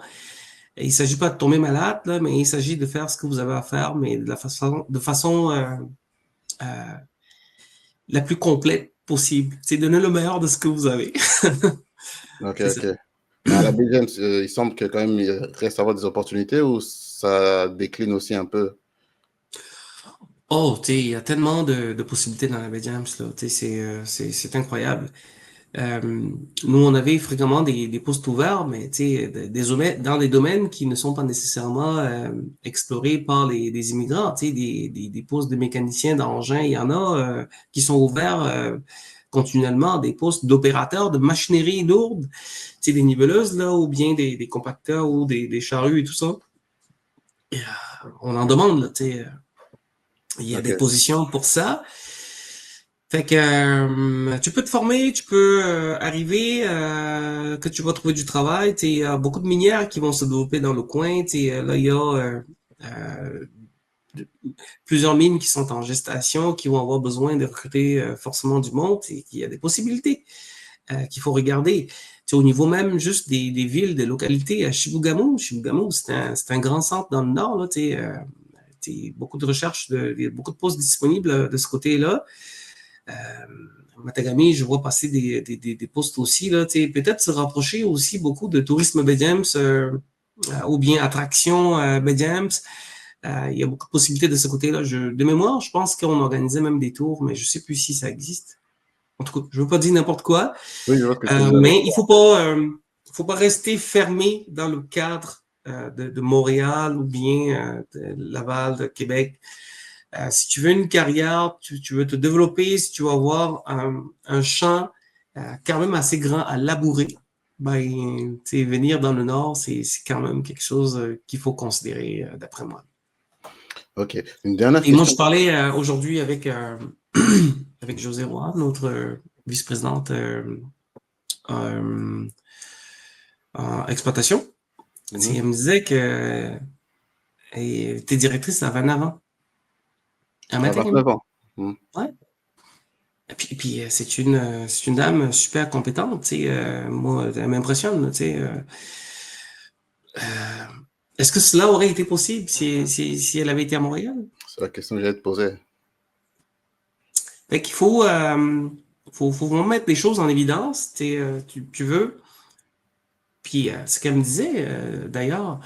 Il s'agit pas de tomber malade, là, mais il s'agit de faire ce que vous avez à faire, mais de façon la plus complète possible. C'est donner le meilleur de ce que vous avez. Ok, C'est ça. ok. Mais à la Big James, il semble que quand même, il reste à avoir des opportunités ou ça décline aussi un peu? Oh, il y a tellement de possibilités dans la baie James, là. C'est incroyable. Nous, on avait fréquemment des postes ouverts, mais dans des domaines qui ne sont pas nécessairement explorés par des immigrants. Des postes de mécaniciens d'engins, il y en a qui sont ouverts continuellement, des postes d'opérateurs de machinerie lourde, des niveleuses là, ou bien des compacteurs ou des charrues et tout ça. Et, on en demande, là, il y a des Ok. positions pour ça. Fait que tu peux te former, tu peux arriver, que tu vas trouver du travail. Il y a beaucoup de minières qui vont se développer dans le coin. Là, il y a euh, plusieurs mines qui sont en gestation, qui vont avoir besoin de recruter forcément du monde. Il y a des possibilités qu'il faut regarder. Au niveau même juste des villes, des localités, à Chibougamau, c'est un grand centre dans le nord. Là, beaucoup de recherches, il y a beaucoup de postes disponibles de ce côté-là. Matagami, je vois passer des postes aussi, là, peut-être se rapprocher aussi beaucoup de tourisme Bedjams ou bien attraction Bedjams. Il y a beaucoup de possibilités de ce côté-là. De mémoire, je pense qu'on organisait même des tours, mais je sais plus si ça existe. En tout cas, je veux pas dire n'importe quoi, Oui, je vois ce que tu veux dire. mais il faut pas rester fermé dans le cadre de Montréal ou bien de Laval, de Québec. Si tu veux une carrière, tu veux te développer, si tu veux avoir un champ quand même assez grand à labourer, ben, tu sais, venir dans le Nord, c'est quand même quelque chose qu'il faut considérer, d'après moi. Ok. Une dernière Et moi, je question. parlais aujourd'hui avec, avec José Roy, notre vice-présidente euh, en exploitation. Mhm. Elle me disait que elle était directrice à 29 ans, à À 29 Matagami. ans. Mhm. Ouais. Et puis c'est une dame super compétente, tu sais, moi, elle m'impressionne, tu sais. Euh, est-ce que cela aurait été possible si elle avait été à Montréal? C'est la question que j'allais te poser. Fait qu'il faut vraiment mettre des choses en évidence, tu sais, tu veux. Puis ce qu'elle me disait, d'ailleurs,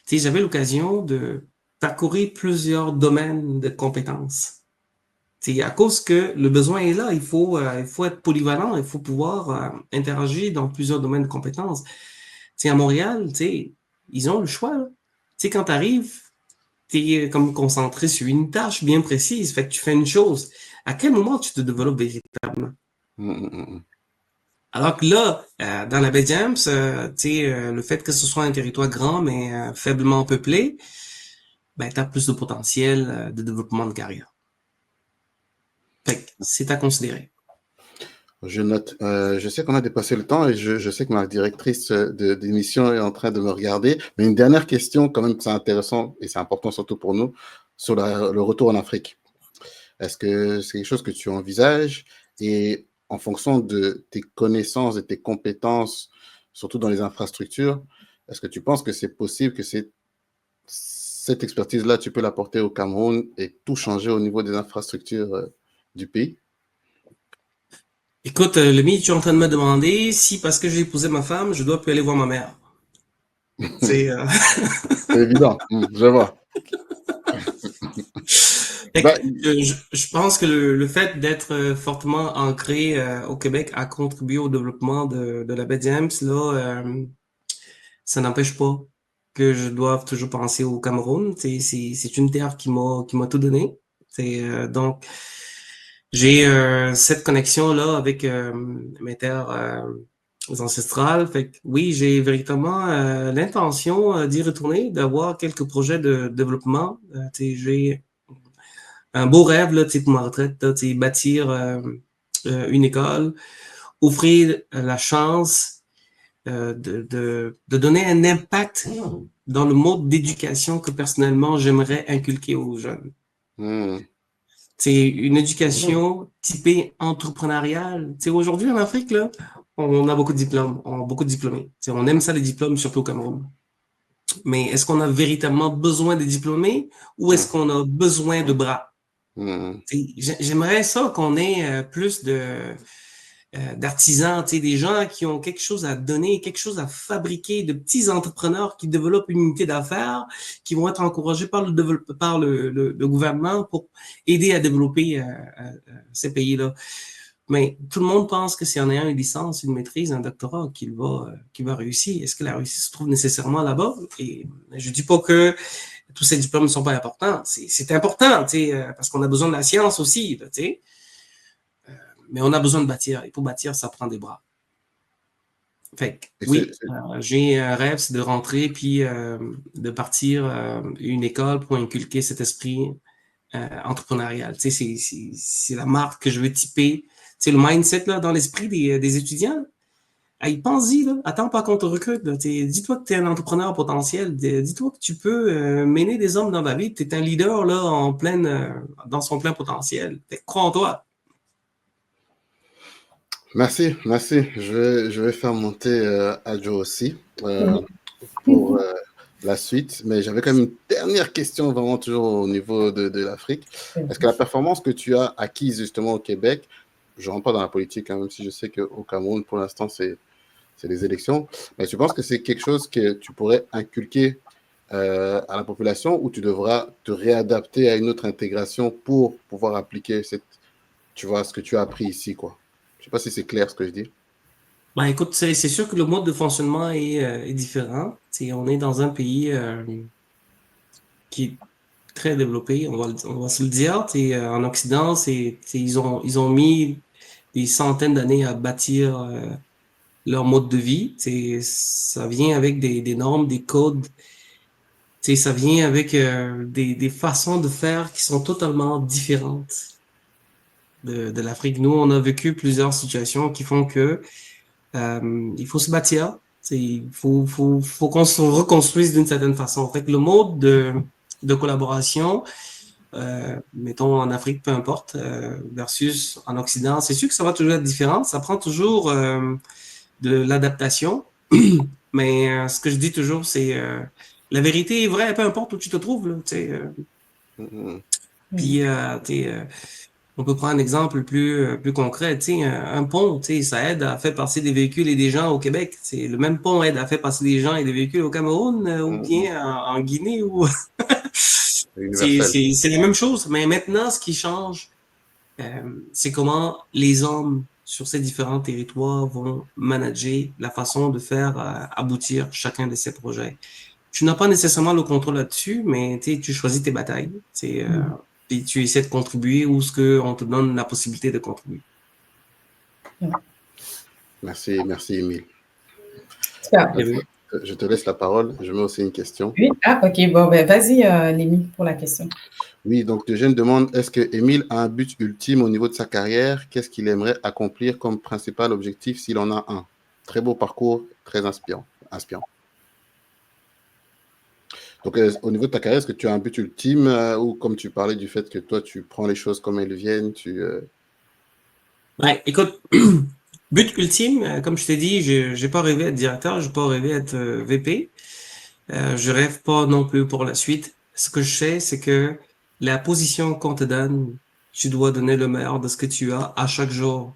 tu sais, j'avais l'occasion de parcourir plusieurs domaines de compétences. C'est à cause que le besoin est là, il faut être polyvalent, il faut pouvoir interagir dans plusieurs domaines de compétences. Tu sais, à Montréal, tu sais, ils ont le choix, là. Tu sais, quand tu arrives, tu es comme concentré sur une tâche bien précise, fait que tu fais une chose. À quel moment tu te développes véritablement? Mhm, mhm, mhm. Alors que là, dans la baie James, tu sais, le fait que ce soit un territoire grand mais faiblement peuplé, ben, tu as plus de potentiel de développement de carrière. Fait que c'est à considérer. Je note. Je sais qu'on a dépassé le temps et je sais que ma directrice d'émission est en train de me regarder. Mais une dernière question, quand même, c'est intéressant et c'est important surtout pour nous, sur le retour en Afrique. Est-ce que c'est quelque chose que tu envisages? Et en fonction de tes connaissances et tes compétences, surtout dans les infrastructures, est-ce que tu penses que c'est possible que cette expertise-là, tu peux l'apporter au Cameroun et tout changer au niveau des infrastructures du pays? Écoute, Lemmy, tu es en train de me demander si parce que j'ai épousé ma femme, je dois plus aller voir ma mère. C'est C'est évident, je vois. Fait que, Bah, je pense que le fait d'être fortement ancré au Québec a contribué au développement de la baie James. Là, ça n'empêche pas que je doive toujours penser au Cameroun. C'est une terre qui m'a tout donné. Donc, j'ai cette connexion-là avec mes terres ancestrales. Fait que, oui, j'ai véritablement l'intention d'y retourner, d'avoir quelques projets de développement. J'ai un beau rêve là, pour ma retraite, là, bâtir une école, offrir la chance de donner un impact dans le mode d'éducation que personnellement j'aimerais inculquer aux jeunes. hmm, C'est une éducation typée entrepreneuriale. Aujourd'hui en Afrique, là, on a beaucoup de diplômes, on a beaucoup de diplômés. On aime ça les diplômes, surtout au Cameroun. Mais est-ce qu'on a véritablement besoin des diplômés ou est-ce qu'on a besoin de bras? hmm. J'aimerais ça qu'on ait plus de d'artisans, des gens qui ont quelque chose à donner, quelque chose à fabriquer, de petits entrepreneurs qui développent une unité d'affaires, qui vont être encouragés par le gouvernement pour aider à développer ces pays-là. Mais tout le monde pense que c'est en ayant une licence, une maîtrise, un doctorat qu'il va réussir. Est-ce que la réussite se trouve nécessairement là-bas? Et je dis pas que tous ces diplômes ne sont pas importants. C'est important, parce qu'on a besoin de la science aussi, là, mais on a besoin de bâtir. Et pour bâtir, ça prend des bras. Fait que, Et oui, j'ai un rêve, c'est de rentrer puis de partir une école pour inculquer cet esprit entrepreneurial. C'est la marque que je veux typer. Le mindset là, dans l'esprit des étudiants. Hey, pense-y, là. Attends pas qu'on te recrute. Dis-toi que tu es un entrepreneur potentiel. Dis-toi que tu peux mener des hommes dans la vie. Tu es un leader là, dans son plein potentiel. Fait que crois en toi. merci, merci. Je vais faire monter Adjo aussi pour la suite. Mais j'avais quand même une dernière question, vraiment toujours au niveau de l'Afrique. Est-ce que la performance que tu as acquise justement au Québec, je ne rentre pas dans la politique, hein, même si je sais qu'au Cameroun, pour l'instant, c'est les élections, mais tu penses que c'est quelque chose que tu pourrais inculquer à la population ou tu devras te réadapter à une autre intégration pour pouvoir appliquer tu vois, ce que tu as appris ici, quoi. Je sais pas si c'est clair ce que je dis. Ben, écoute, c'est sûr que le mode de fonctionnement est différent. On est dans un pays qui est très développé, on va se le dire. En Occident, ils ont mis des centaines d'années à bâtir leur mode de vie. Ça vient avec des normes, des codes. Ça vient avec des façons de faire qui sont totalement différentes de l'Afrique. Nous, on a vécu plusieurs situations qui font que il faut se bâtir. Faut qu'on se reconstruise d'une certaine façon. Fait que le mode de collaboration, mettons en Afrique, peu importe, versus en Occident, c'est sûr que ça va toujours être différent. Ça prend toujours de l'adaptation. Mais ce que je dis toujours, c'est la vérité est vraie, peu importe où tu te trouves. Là, Mhm. puis, on peut prendre un exemple plus concret. Un pont, ça aide à faire passer des véhicules et des gens au Québec. Le même pont aide à faire passer des gens et des véhicules au Cameroun ou Mhm. bien en Guinée. Ou Universel. c'est la même chose. Mais maintenant, ce qui change, c'est comment les hommes sur ces différents territoires vont manager la façon de faire aboutir chacun de ces projets. Tu n'as pas nécessairement le contrôle là-dessus, mais tu choisis tes batailles. Puis tu essaies de contribuer où ce que on te donne la possibilité de contribuer. Merci, merci, Émile. Super. Je te laisse la parole. Je mets aussi une question. Oui, ah, ok, bon, ben, vas-y, Lémi, pour la question. Oui, donc Eugène demande, est-ce que Émile a un but ultime au niveau de sa carrière? Qu'est-ce qu'il aimerait accomplir comme principal objectif s'il en a un? Très beau parcours, très inspirant. Donc, au niveau de ta carrière, est-ce que tu as un but ultime ou comme tu parlais du fait que toi, tu prends les choses comme elles viennent, Ouais, écoute, but ultime, comme je t'ai dit, j'ai pas rêvé être directeur, j'ai pas rêvé être VP. Je rêve pas non plus pour la suite. Ce que je sais, c'est que la position qu'on te donne, tu dois donner le meilleur de ce que tu as à chaque jour.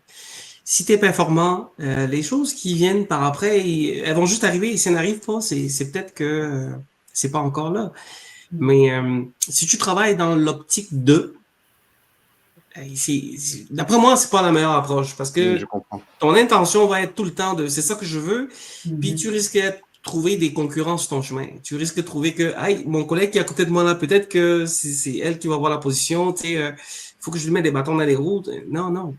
Si t'es performant, les choses qui viennent par après, elles vont juste arriver. Et si elles n'arrivent pas, c'est peut-être que c'est pas encore là. Mais si tu travailles dans l'optique de, d'après moi, c'est pas la meilleure approche parce Oui, que je comprends. ton intention va être tout le temps de c'est ça que je veux, puis Mhm. tu risques de trouver des concurrents sur ton chemin. Tu risques de trouver que, hey, mon collègue qui est à côté de moi là, peut-être que c'est elle qui va avoir la position, tu sais, faut que je lui mette des bâtons dans les roues. Non, non.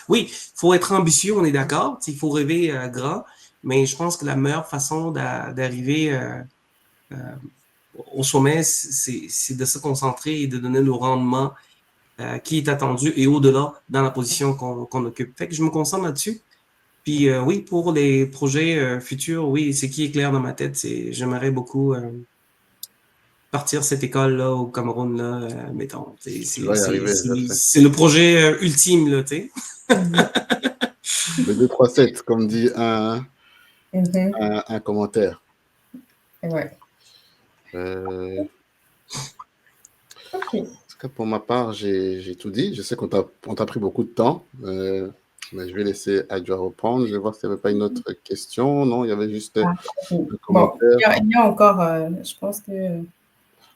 Oui, faut être ambitieux, on est d'accord. Il faut rêver grand, mais je pense que la meilleure façon d'arriver euh, au sommet, c'est de se concentrer et de donner le rendement qui est attendu et au-delà dans la position qu'on occupe. Fait que je me concentre là-dessus. Puis oui, pour les projets futurs, oui, c'est qui est clair dans ma tête, c'est j'aimerais beaucoup partir cette école-là au Cameroun, là, mettons. Tu vas y arriver, je sais. C'est le projet ultime, là, tu sais. Le 2-3-7, comme dit Mhm. un commentaire. Ouais. Ok. En tout cas, pour ma part, j'ai tout dit. Je sais qu'on t'a pris beaucoup de temps, mais je vais laisser Adjoa reprendre. Je vais voir s'il n'y avait pas une autre question. Non, il y avait juste Ah, un ok. Bon, commentaire. il y a encore, je pense que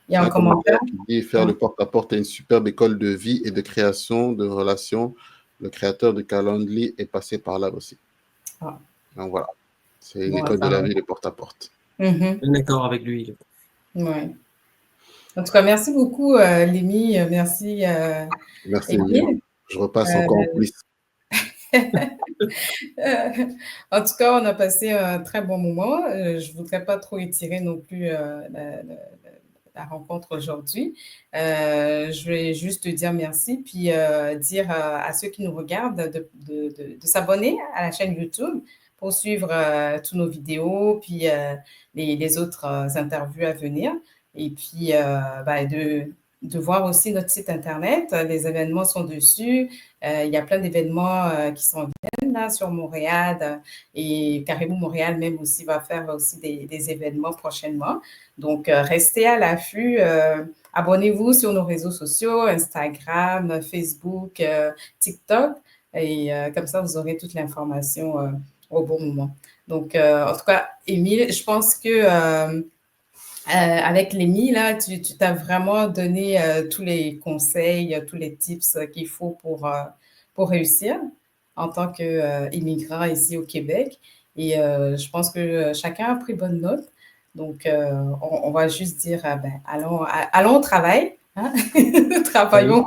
il y a C'est un un commentaire commentaire. qui dit faire le porte-à-porte est une superbe école de vie et de création de relations. Le créateur de Calendly est passé par là aussi. Ah. Donc voilà, c'est une Bon, école de ça la va. vie, le porte-à-porte. Mhm. D'accord avec lui. Là. Ouais. En tout cas, merci beaucoup, Lémi. Merci, Merci, Emile. Émile. Je repasse encore en coulisses. En tout cas, on a passé un très bon moment. Je ne voudrais pas trop étirer non plus la rencontre aujourd'hui. Je vais juste te dire merci, puis dire à ceux qui nous regardent de s'abonner à la chaîne YouTube pour suivre toutes nos vidéos, puis les autres interviews à venir. Et puis, de voir aussi notre site Internet. Les événements sont dessus. Il y a plein d'événements qui s'en viennent là, sur Montréal. Et Caribou Montréal même aussi va faire aussi des événements prochainement. Donc, restez à l'affût. Abonnez-vous sur nos réseaux sociaux, Instagram, Facebook, TikTok. Et comme ça, vous aurez toute l'information au bon moment. Donc, en tout cas, Émile, je pense que avec Lémi, là, tu t'as vraiment donné tous les conseils, tous les tips qu'il faut pour réussir en tant qu'immigrant ici au Québec. Et je pense que chacun a pris bonne note. Donc, on va juste dire, allons au travail, hein? Travaillons,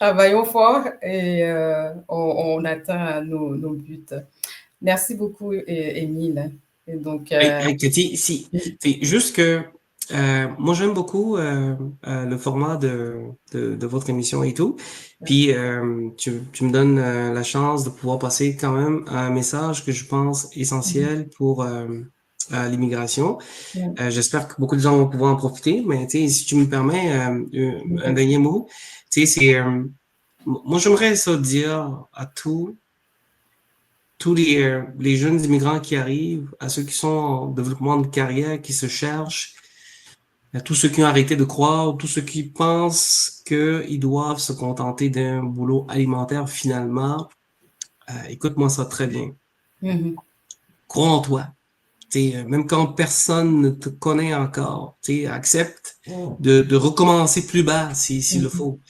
travaillons fort et on atteint nos buts. Merci beaucoup, Émile. Et donc, Hey, Cathy, c'est juste que moi j'aime beaucoup le format de votre émission et tout. Puis tu me donnes la chance de pouvoir passer quand même un message que je pense essentiel pour l'immigration. J'espère que beaucoup de gens vont pouvoir en profiter, mais tu sais, si tu me permets un dernier mot, tu sais, c'est moi j'aimerais ça dire à tous les jeunes immigrants qui arrivent, à ceux qui sont en développement de carrière, qui se cherchent, à tous ceux qui ont arrêté de croire, tous ceux qui pensent qu'ils doivent se contenter d'un boulot alimentaire finalement, écoute-moi ça très bien. Mhm. Crois en toi. Même quand personne ne te connaît encore, accepte de recommencer plus bas s'il le faut.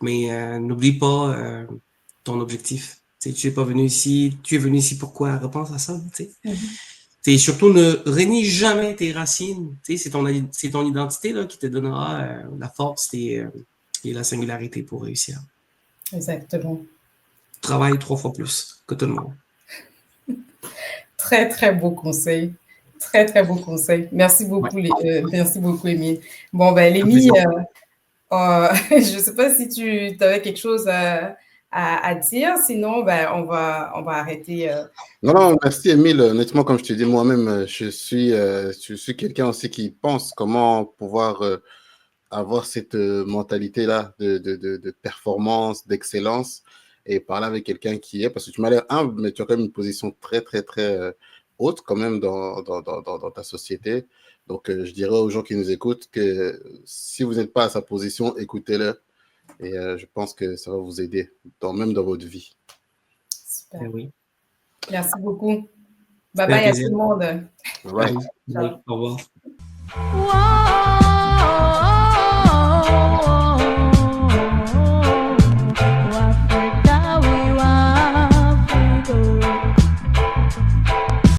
Mais n'oublie pas ton objectif. Tu es pas venu ici, tu es venu ici pourquoi? Repense à ça. Surtout ne renie jamais tes racines. C'est ton identité là, qui te donnera la force et la singularité pour réussir. Exactement. Travaille 3 fois plus que tout le monde. Très, très beau conseil. Très, très beau conseil. Merci beaucoup, merci beaucoup, Émile. Bon, ben, Lémi, je ne sais pas si tu avais quelque chose à dire. Sinon, ben, on va arrêter. Non, merci, Émile. Honnêtement, comme je te dis, moi-même, je suis quelqu'un aussi qui pense comment pouvoir avoir cette mentalité-là de performance, d'excellence, et parler avec quelqu'un qui est, parce que tu m'as l'air humble, mais tu as quand même une position très, très, très haute quand même dans ta société. Donc, je dirais aux gens qui nous écoutent que si vous n'êtes pas à sa position, écoutez-le. Et je pense que ça va vous aider, même dans votre vie. Super. Oui. Merci beaucoup. C'était un Bye bye à plaisir. tout le monde. Bye. Bye. Au revoir. Whoa.